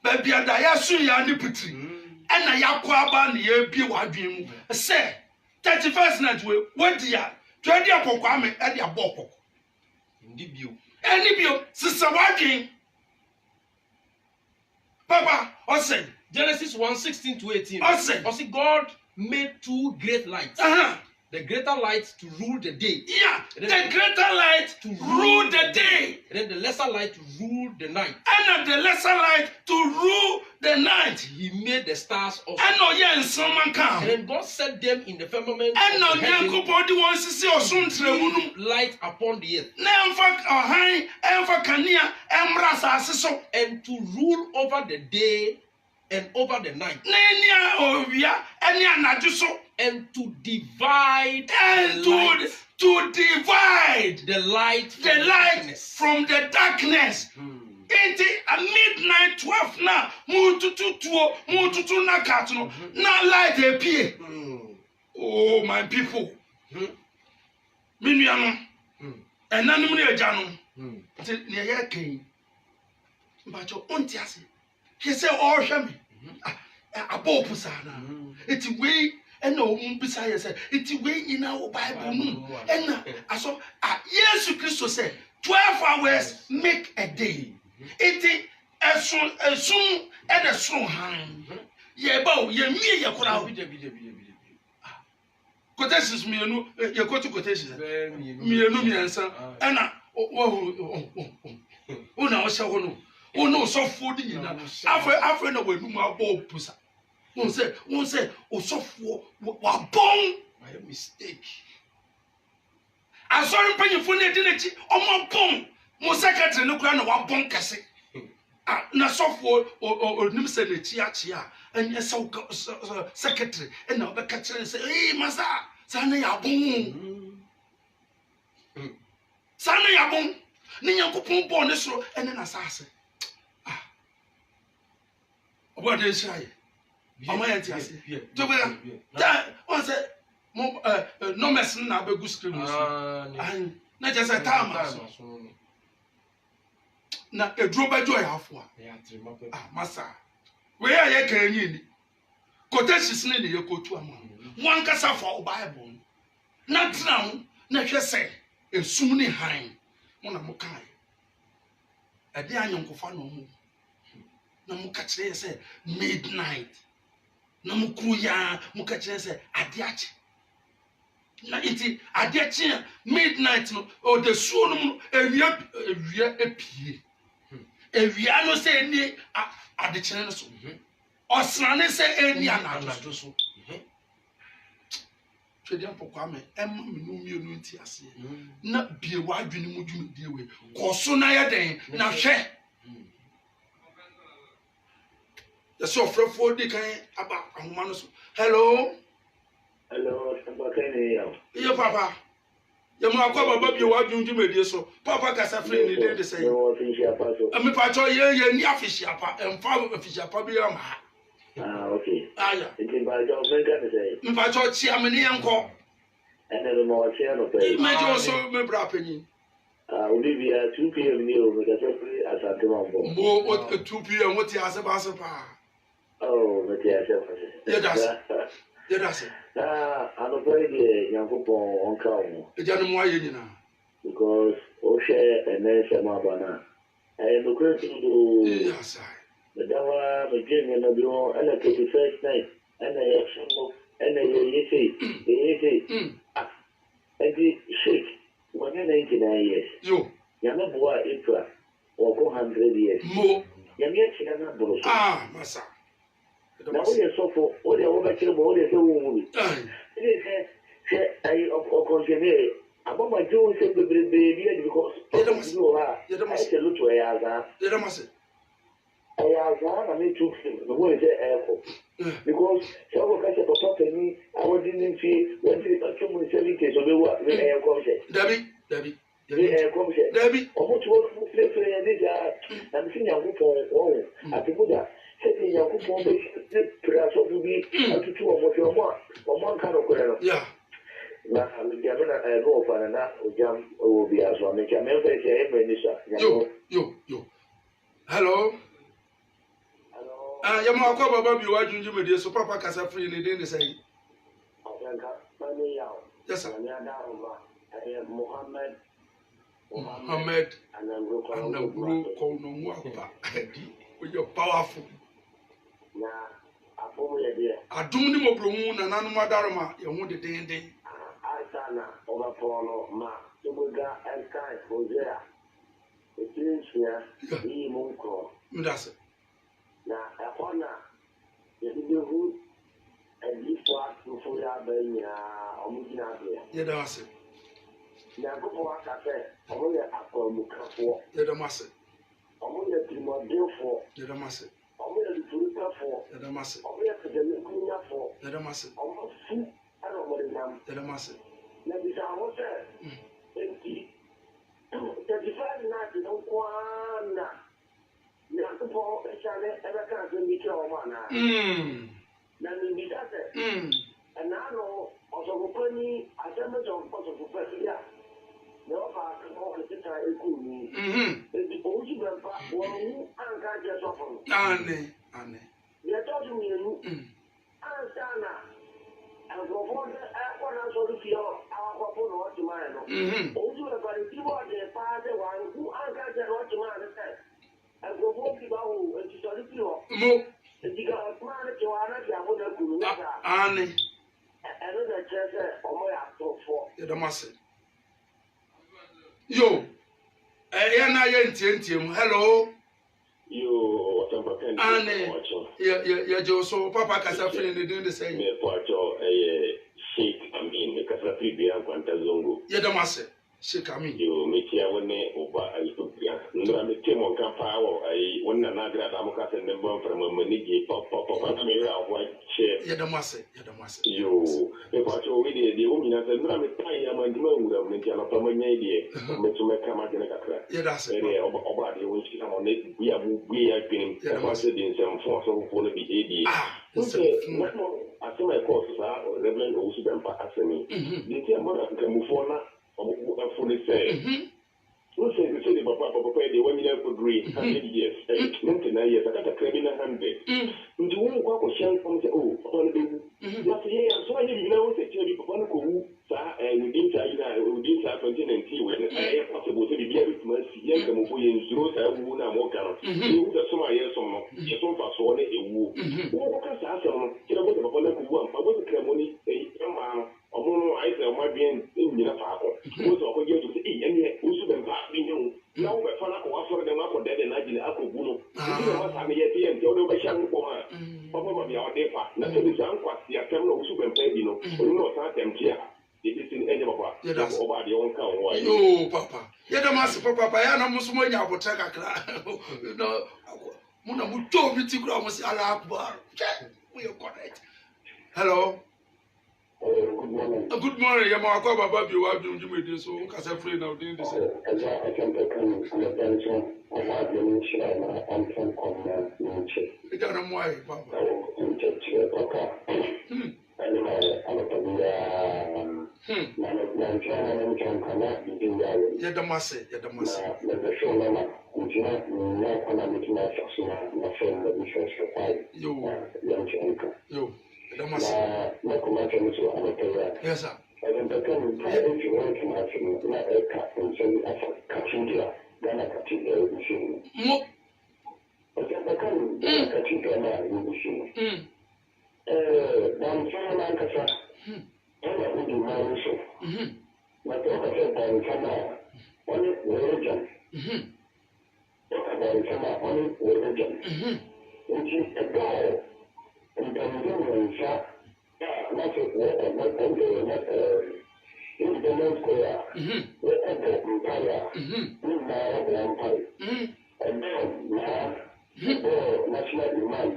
Speaker 1: baby ada ya su ya ni putri na yakwa aba na ya bi wadwen mu say 31st night we dia 20 apokwa me e dia bokoko
Speaker 2: ndi bio
Speaker 1: any bio sister walking Papa say
Speaker 2: Genesis 1:16 to 18
Speaker 1: say
Speaker 2: God made two great lights. The greater light to rule the day.
Speaker 1: Yeah, the greater light to rule the day.
Speaker 2: And then the lesser light to rule the night.
Speaker 1: And the lesser light to rule the night.
Speaker 2: He made the stars also.
Speaker 1: And
Speaker 2: then God set them in the firmament
Speaker 1: and
Speaker 2: light upon the earth. And to rule over the day and over the night. And to divide the light
Speaker 1: from the darkness. Into a midnight 12 now. Mututu na katuno. Na light appear. Oh my people. Minuano. And none of the jano. Near king. But your own tiasi. He said, oh, Shami. A bopusana. It's way. And no beside say it's way in our Bible. And I saw Jesus Christ said 12 hours make a day. It a soon and a strong hand. Ye bow, ye me, ye crowd. Quotations me, no, your quotations. Me, no, answer. And oh, now, so no, so food in after no way, no more ball pussa. One say, oh, so for what bone?
Speaker 2: My mistake.
Speaker 1: I saw him paying for the or more bone. More secretary, no crown, one bone cassette. Na so for or Nimsa de Chia, and yes, so secretary, and now the catcher and say, hey, Massa, Sana Yabon. Sana Yabon, Nina Coupon born this row, and then assassin. What is I? One said, no messing now, but good scream. And not just a time. Now, a drop by joy half one. Massa, where are you carrying? Quotations in the Yoko to a man. One cassa for Bible. Not now, not just say, a soon hine. One of Mokai. A dear young Kofano. No Mukach say midnight. No mukuya mukachene say adiache na iti adiache midnight no o de suo no ewia epie no say ni adechene no so osrane say eni anado so twede apokwa me menu mienu nti ase na bie wadwene mu dwumdie we koso na ye den na hwe the so for the kind about Ahumanos. Hello.
Speaker 3: Hello, Papa.
Speaker 1: Your papa. Your mother, Bobby, what you do, so Papa Cassafrin did the same. I'm a patch of ye, fish and father of fish, probably.
Speaker 3: Okay.
Speaker 1: Ah, yeah.
Speaker 3: It's in my job, say.
Speaker 1: If I told Chiamini and call.
Speaker 3: And then more channel.
Speaker 1: It made also my brapping.
Speaker 3: Will be a 2 p.m. meal with a free as a tomorrow.
Speaker 1: More what 2 p.m. what he has about a bar.
Speaker 3: Oh, but yes,
Speaker 1: that's it.
Speaker 3: I'm afraid young people on count.
Speaker 1: The gentleman,
Speaker 3: Because O'Shea and then Shamabana no question do.
Speaker 1: Yes,
Speaker 3: The Dawa, the Jim and the Bill, and the 21st night, and the Shambo, and the Yesi, and the Sheikh, 199 years.
Speaker 1: you.
Speaker 3: Yamaboa Ipra, or 400 years.
Speaker 1: More.
Speaker 3: Yamiachina Bros.
Speaker 1: Massa.
Speaker 3: Now we are so for all the overture, all the movie. It is a consider. About my Joe said the baby because you are a salute to Ayaza.
Speaker 1: You don't must.
Speaker 3: Ayaza, I made 2 things. The one is airport. Because some catch a property, I didn't see when the someone 7 days of the air concert.
Speaker 1: Debbie.
Speaker 3: Air concert.
Speaker 1: Debbie.
Speaker 3: Or what was this? I'm seeing a group of at the Buddha. Setting your group of perhaps to be to 2 or one kind of.
Speaker 1: Yeah.
Speaker 3: Na jamana go for na jam will be as one make a member
Speaker 1: Yo. Hello.
Speaker 3: Hello.
Speaker 1: Yama kwa baba bi wa junju me de so papa kasa free ni dey say. Yes sir. Muhammad Anaguru Kono Wapa. You're powerful.
Speaker 3: Na afomu ye de.
Speaker 1: Adum ni mo bromu na nanu madaroma ye hu de den.
Speaker 3: Asana Obapono ma Tubuga and Kai Hosea. The Chinsia, the Munko.
Speaker 1: That's
Speaker 3: Now, upon the Hood and this was to Fuya Benya or Mugina.
Speaker 1: Yeah, that's it.
Speaker 3: Now, go for a cafe, only a Mukafor,
Speaker 1: Yeah, the master.
Speaker 3: only a Timor for,
Speaker 1: Yeah, the master.
Speaker 3: only a Turuka for,
Speaker 1: Yeah, the master.
Speaker 3: only a Kunya for,
Speaker 1: Yeah, the master.
Speaker 3: almost 2 I don't know what it is.
Speaker 1: Yeah, the master.
Speaker 3: Now, this I was there. 35 nights, don't want. Now, the poor Shane ever can't meet your man. Now, we does it. And I know also for me, I tell me some possible person. No, I can call it a cool me. The old grandpa, who and can't just offer.
Speaker 1: Anne.
Speaker 3: They are talking me, Ansana. And for one, I saw the fear our couple or to mine. Also, about the people they pass the one who I can't get what to mine. And for both people and to saw the fear.
Speaker 1: Mo.
Speaker 3: And you got a man to another good.
Speaker 1: Anne.
Speaker 3: Another chest or my after 4.
Speaker 1: Yeah, the master. Yo. Na yentim. Hello.
Speaker 3: You
Speaker 1: Anne. Yeah, Joe. So Papa kasa free ni dey say.
Speaker 3: Me pacho Sheikh Amin me kasa free bia kwanta zongo.
Speaker 1: Yeah, the master. Sheikh Amin.
Speaker 3: Yo me tia wone oba Ethiopia. Ndra me temo kan pawo ai wonna na gra da mo kasa ndembo from manigi pop na me ra wa che.
Speaker 1: Yeah, the master.
Speaker 3: Yo me pacho we de o mina se ndra me tai ya mandima wura me tia na pa manya de. Me to me kama de kakra.
Speaker 1: Yeah, that's it.
Speaker 3: Oba de won shi na ne we ya pin. Ma se de nsem fo so fo no bi edi. Asema course sa Reverend Owusu Bempa asemi. The tia mo na kamufo na for the say. Who say the papa the 1 million for 100 years, 99 years, I got a criminal 100. And you won't walk or shell from the upon the last year. So I didn't know that you upon who, and within China, continent, when I possible to be very much young and moving through Wuna Mokano. You would have some years on your son for so a woo. Who can ask them? You know what upon the woo, I was a ceremony, I said, my being in the Paco. Was over here to see any who's been passing you. Now, we're for them up for dead and I did Apple Buno. I mean, yet, and the other way, Papa, be our day, nothing is unquat the terminal who's been paid, you know, not them here. It is in any of our over the own count. Why,
Speaker 1: no, Papa. Yet the master, Papa, I am almost when you would take a crack. You know, Muna would talk with you, almost Allah Akbar. We are correct. Hello. Good morning, Yamaka Baba. You are doing you so Casa free now. Didn't you say?
Speaker 3: I can become the attention of our dimension and from nature.
Speaker 1: You don't know why, Papa.
Speaker 3: Papa.
Speaker 1: Yeah, the master. Yo. Yes, sir.
Speaker 3: Bubusu. Damsana Lankasa, and I would do my own. But Damsana, on religion. Damsana on religion. Which is a goal. And Damsana, not Independence Square, the Empire, Empire, and then now, national demand,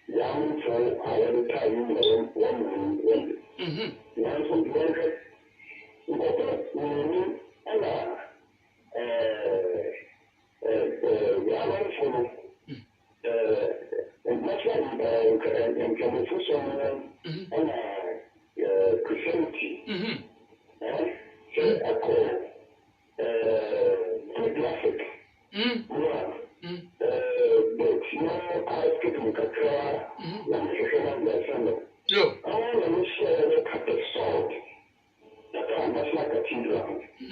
Speaker 3: young for our time, one, Christianity, so I call graphic, but now I get to Kakra, I want to share a cup of salt that much like a cathedral. You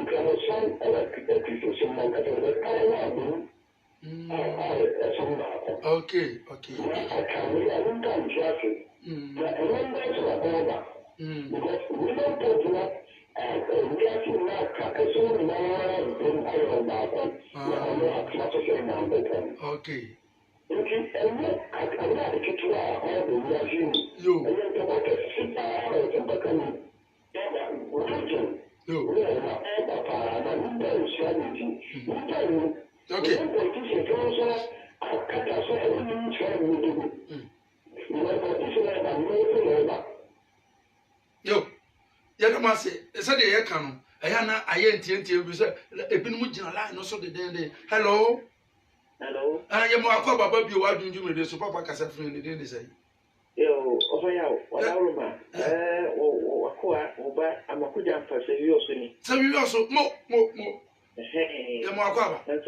Speaker 3: can send a Christian like a
Speaker 1: Okay.
Speaker 3: I don't come traffic. But I don't go to the border. Because we don't go to that. We are to that. I saw the man in Ireland.
Speaker 1: Okay.
Speaker 3: And look, I'm not a kid to all the regime.
Speaker 1: You.
Speaker 3: And then the workers sit down and become religion.
Speaker 1: You.
Speaker 3: We are not all the strategy.
Speaker 1: Okay. Yo, Yadamasi, said the Yakan, Ayana, I ain't a Binujina line, also the day. Hello?
Speaker 4: Hello?
Speaker 1: I am Aqua Baby, why don't you do so? Papa Cassafrin, the day say.
Speaker 4: Yo, what I'm a good answer, say you also.
Speaker 1: So you also more.
Speaker 4: Hey,
Speaker 1: Yamakaba.
Speaker 4: let's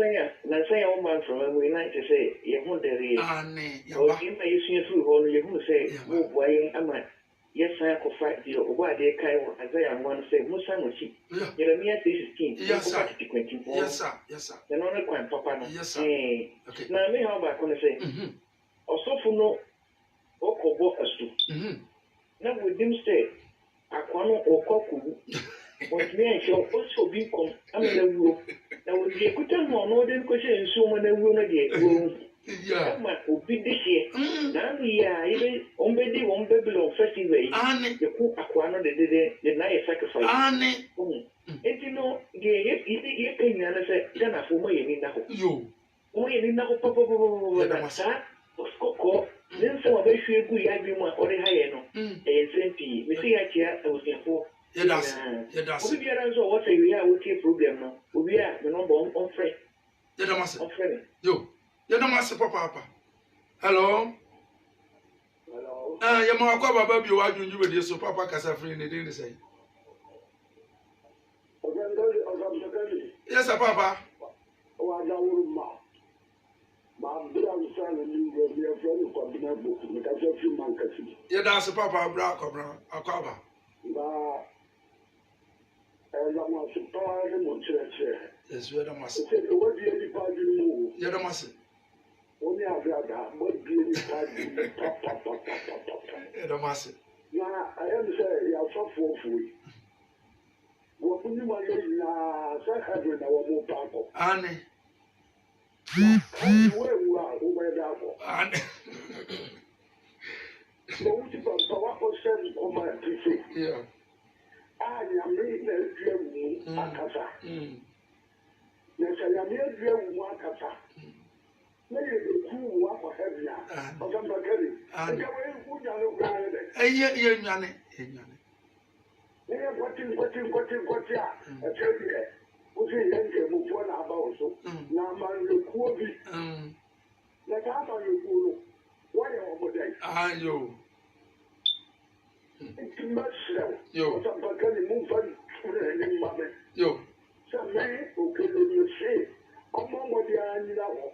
Speaker 4: say, old man from we like to say, you won't there.
Speaker 1: Anne,
Speaker 4: Or you may see through all you who say, why am I? Yes, I could fight you, why they kind of as I am one say, Musamuchi. You're a mere 16.
Speaker 1: Yes, sir.
Speaker 4: Yes,
Speaker 1: sir.
Speaker 4: Then only quite papa.
Speaker 1: Yes, sir. Okay.
Speaker 4: Now, me how about going to say, also for no, or cobo as to. Now with them stay, I can't or cockle. What me and shall also be come, I mean, a rule. Now, would be a good time on all the question, so when they will not get yeah, my be this year. Now, yeah, even on baby, on Babylon festival, Annie, the cook aquano, the night sacrifice. Annie, and you know, you can answer, then I for me in the you. Only in the papa, Scocco, then some of us should be having one or the higher, and sent me. We see a chair, I was in for.
Speaker 1: Yes,
Speaker 4: we are what we are with your problem now. We are the number on friend.
Speaker 1: You don't master papa. Hello. Yamaka baby, why do you with your so papa Cassafrin? They didn't say. Yes, papa. Yeah, that's a papa, black or brown, a cover. Yes, we are the master. You're the master.
Speaker 3: Only a brother, what do you
Speaker 1: the master?
Speaker 3: Now, I am saying, you are so full. What do you want to say? Our more powerful.
Speaker 1: Annie.
Speaker 3: Where we are, over there.
Speaker 1: Annie.
Speaker 3: So, what is the power of service of my people?
Speaker 1: Yeah.
Speaker 3: I am making a dream. Akasa. Yes, I am here dream. Akasa. Maybe the two walk for heaven. Or some Kelly. And you will go down the
Speaker 1: Yanni.
Speaker 3: They are watching. I tell you, who's a young move one about so. Now, man, you could be. Let us on you. Why over there?
Speaker 1: Ah, you.
Speaker 3: It's much slow.
Speaker 1: Yo.
Speaker 3: Some Kelly move on.
Speaker 1: Yo.
Speaker 3: Some man who can you say, among what they are in our.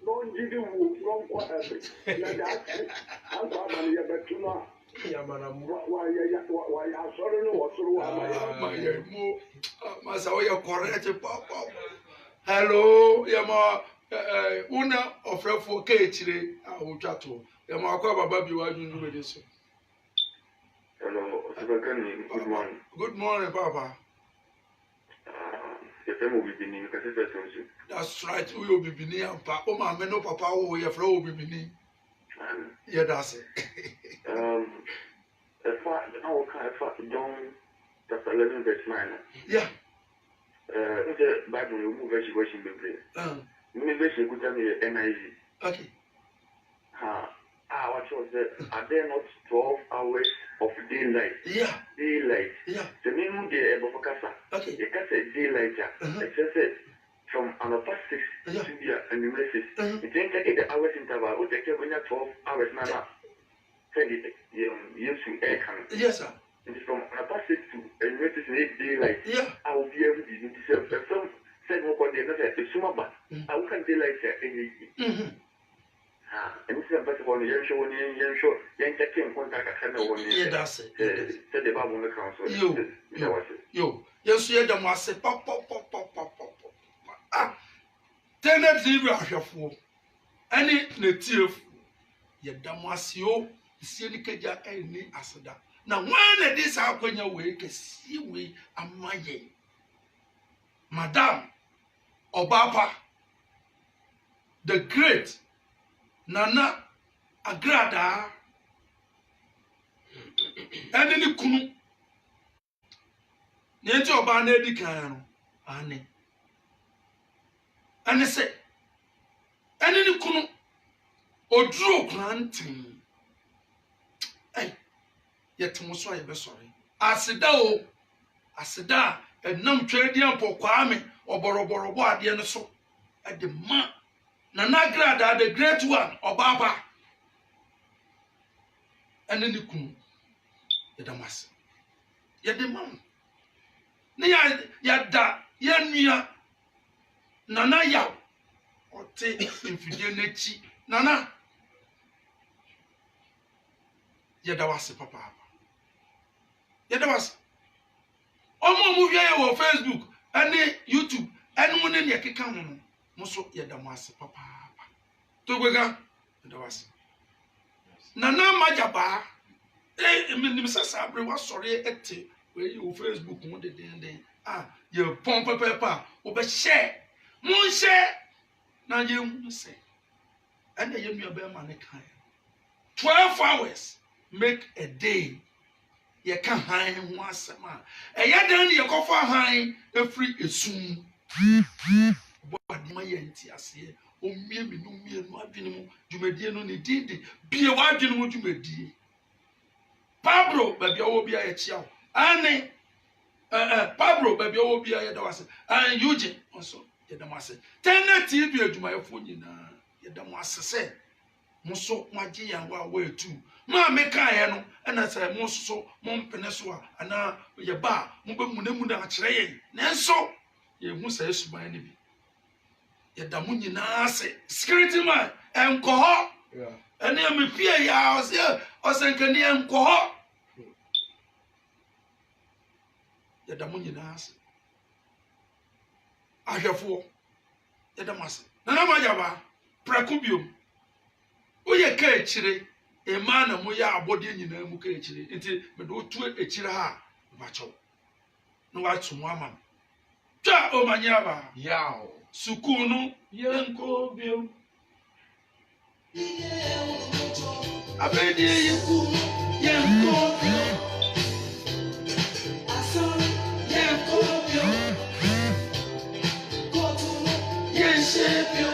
Speaker 3: Non did wrong quarter. I'm probably a bit too much. Why are sorry, no, Massa, you correct, Papa. Hello, Yama,
Speaker 1: una offer for Kachire, I will chat to. The Marco Baby, why you know this?
Speaker 3: Hello, good morning.
Speaker 1: Good morning, Papa.
Speaker 3: The family will be near the
Speaker 1: That's right, we will be near Papa. Oh, my no Papa, we have flow will be near. Yeah, that's it.
Speaker 3: If I don't, that's 11 verse 9.
Speaker 1: Yeah.
Speaker 3: The Bible will move as you washing the place. Maybe she could tell me NIV.
Speaker 1: Okay.
Speaker 3: What was that? Are there not 12 hours of daylight?
Speaker 1: Yeah.
Speaker 3: Daylight.
Speaker 1: Yeah.
Speaker 3: The name of the Bofakasa.
Speaker 1: Okay.
Speaker 3: You can say daylight. It says from an upper 6
Speaker 1: Yeah.
Speaker 3: to the numerous 6. It ain't take the hours interval. What take when you're 12 hours now? Send it. Use to air can.
Speaker 1: Yes, sir.
Speaker 3: It is from an upper 6 to a numerous 8 daylight.
Speaker 1: Yeah.
Speaker 3: I will be able to do this. Some said more on the other side. It's summer. I will can daylight any. And this is a better one. You're sure you're taking contact.
Speaker 1: Yeah, that's it.
Speaker 3: Said the Bible on the council.
Speaker 1: Yo, yes, you had them say pop. Tenet live a shafo. Any native, ye damasio, Sienika any asada. Now, when this happen your way, can see we are my Madame Obapa, the great Nana Agrada, and any kunu. Nenti oba na edi kan no ane ane se ene ni kunu oduro planting yetem so aye be sori asida enam twedi ampo kwame oboroborobo ade no so ade ma na nagrada the great one obaba ene ni kunu yedamas yedemam ne ya da ya nua nana ya ote mfidie n'echi nana ya da wase papa ya da wase omo mu hwe ya wo Facebook ane YouTube ane mu ne ne keka ho no mo so ya da wase papa to gbega ya da wase nana majaba eminim sasa abre wa sori ete we you Facebook mo de den ye pon pepa o be share mon share na ye mu se and ye nua be ma ne kan 12 hours make a day ye kan han ho asema e ya dan ye kofa han efri esum bo ade ma ye nti ase o mie mi no adwene mu dwumadie no ne dinde bie wa adwene mu dwumadie Pablo baby owo bia ye chia o ane Pablo baby owo bia ye da wase an Eugene also ye da wase Tenet TV adwumayefo nyina ye da wase se muso magye yan wa etu ma meka ye no na se muso mo mpene so ana ye ba mo be munamu na akire ye nenso ye hu sa esuban ne bi ye da mu nyina se security man enkoho ene me pie ya ose nkani enkoho ya da mu nyina se ahwefo ya da mase na majaba prakubiom oye ka ekire ema na mo ya abode nyina mu ka ekire nti me do tu ekire ha ba chaw no wa tu mu ama twa o manyaba
Speaker 2: Yao.
Speaker 1: sukunu yenko biom abedi yenko biom yenko biom yenshebio